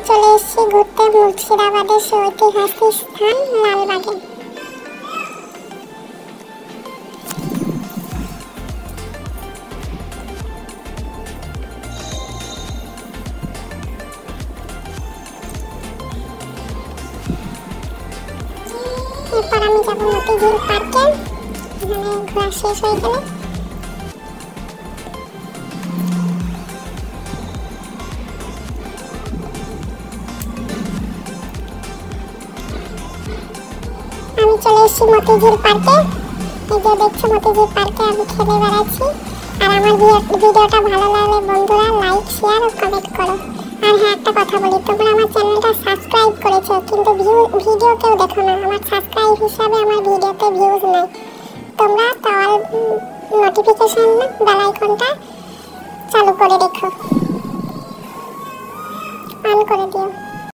চলে এসেছি ঘুরতে মুর্শিদাবাদের ঐতিহাসিক স্থান লালবাগে। এরপর আমি যাবো মতিঝিল পার্কে, এখানে ঘোরা শেষ হয়ে গেলে। আমি চলে এসেছি মতিঝিল পার্কে। এই যে দেখছো মতিঝিল পার্কে আমি খেলে বেড়াচ্ছি। আর আমার ভিডিওটা ভালো লাগলে বন্ধুরা লাইক শেয়ার ও কমেন্ট করো। আর হ্যাঁ, একটা কথা বলি, তোমরা আমার চ্যানেলটা সাবস্ক্রাইব করেছো কিন্তু ভিডিও কেউ দেখো না। আমার সাবস্ক্রাইব হিসাবে আমার ভিডিওতে ভিউজ নাই। তোমরা অল নোটিফিকেশন বেল আইকনটা চালু করে রেখো, অন করে